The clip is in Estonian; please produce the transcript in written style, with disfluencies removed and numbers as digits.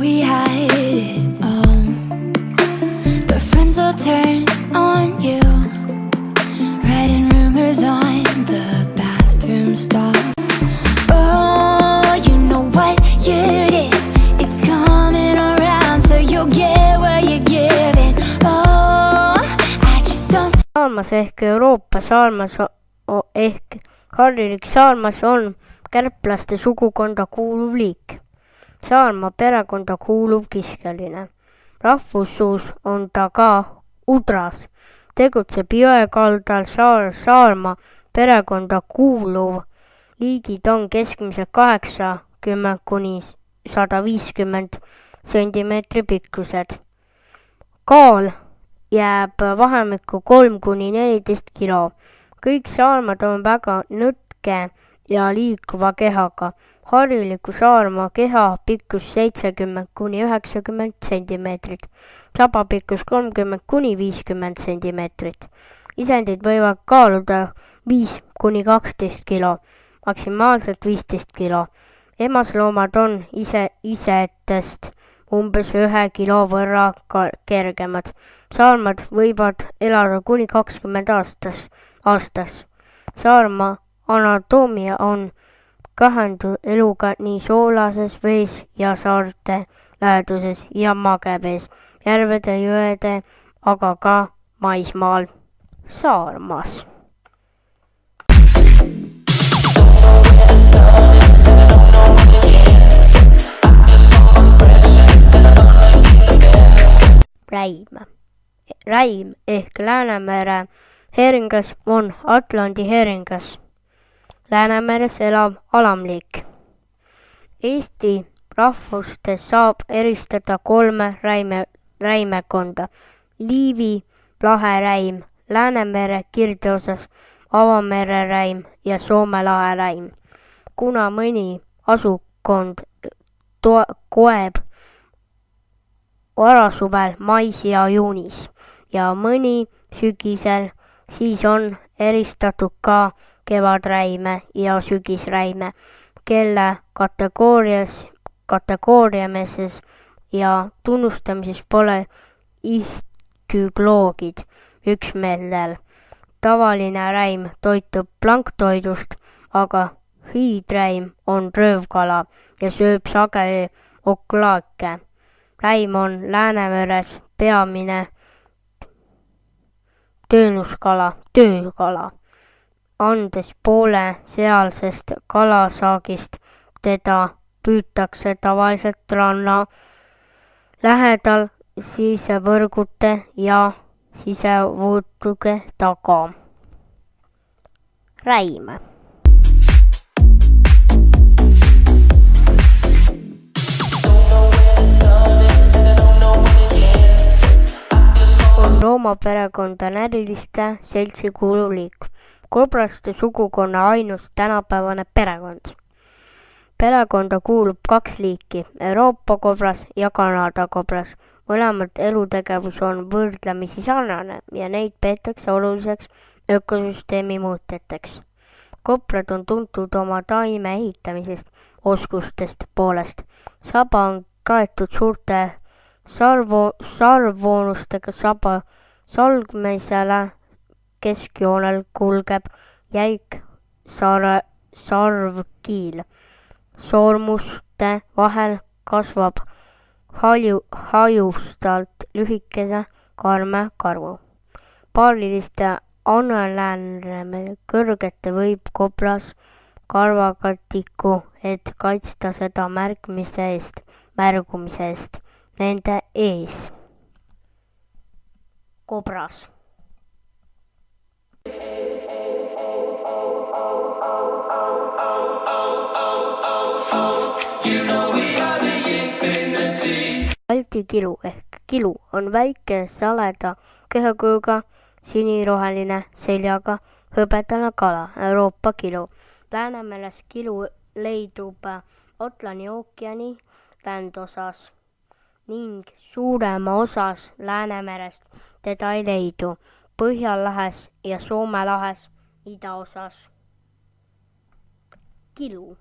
we hide it all, but friends will turn on you, writing rumors on the bathroom stall. Oh, you know what you did, it's coming around, so you'll get what you're giving. Oh, I just don't. Saarmas ehk Euroopa saarmas ehk harilik saarmas on kärplaste sugukonda kuuluv liik. Saarma perekonda kuuluv kiskeline. Rahvussuus on ta ka udras. Tegutseb jõekaldal Saarma perekonda kuuluv. Liigid on keskmiselt 80 kuni 150 sentimeetri pikkused. Kaal jääb vahemikku 3 kuni 14 kilo. Kõik saarmad on väga nõtke ja liikuva kehaga. Hariliku saarma keha pikkus 70 kuni 90 sentimeetrit. Saba pikkus 30 kuni 50 sentimeetrit. Isendid võivad kaaluda 5 kuni 12 kilo, maksimaalselt 15 kilo. Emasloomad on isetest umbes 1 kilo võrra kergemad. Saarmad võivad elada kuni 20 aastas. Saarma anatoomia on kahendu eluga nii soolases vees ja saarte läheduses ja magevees, järvede, jõede, aga ka maismaal. Saarmas. Räim ehk Läänemere heeringas on Atlandi heeringas. Läänemeres elav alamliik. Eesti rahvustes saab eristada 3 räimekonda. Liivi lahe räim, Läänemere kirdeosas avamere räim ja Soome lahe räim. Kuna mõni asukond koeb varasuvel mais ja juunis ja mõni sügisel, siis on eristatud ka kevadräime ja sügisräime, kelle kategooriamises ja tunnustamises pole ihtüoloogid üksmeelel. Tavaline räim toitub planktoidust, aga hiidräim on röövkala ja sööb sageli oklaake. Räim on Läänemeres peamine töökala. Andes poole sealsest kalasaagist, teda püütakse tavaliselt ranna lähedal sisevõrgute ja sisevõõtuge taga. Räim. On loomaperekonda näriliste seltsi kuuluv liik. Kobraste sugukonna ainus tänapäevane perekond. Perekonda kuulub 2 liiki, Euroopa kobras ja Kanada kobras. Mõlemad elutegevus on võrdlemisi sarnane ja neid peetakse oluliseks ökosüsteemi muutjateks. Kobrad on tuntud oma taime ehitamisest oskustest poolest. Saba on kaetud suurte sarvvoonustega, saba salgmisele keskjoonel kulgeb jäik sarvkiil. Soormuste vahel kasvab hajustalt lühikese karme karvu. Paariliste anneläänreme kõrgete võib kobras karvaga tikku, et kaitsta seda märgumise eest nende ees. Kobras. Balti kilu ehk kilu on väike saleda kehakujuga, siniroheline seljaga, hõbedane kala, Euroopa kilu. Läänemeres kilu leidub Atlandi ookeani läändeosas ning suurema osas Läänemerest teda ei leidu, Põhjalahes ja Soome lahes idaosas. Kilu.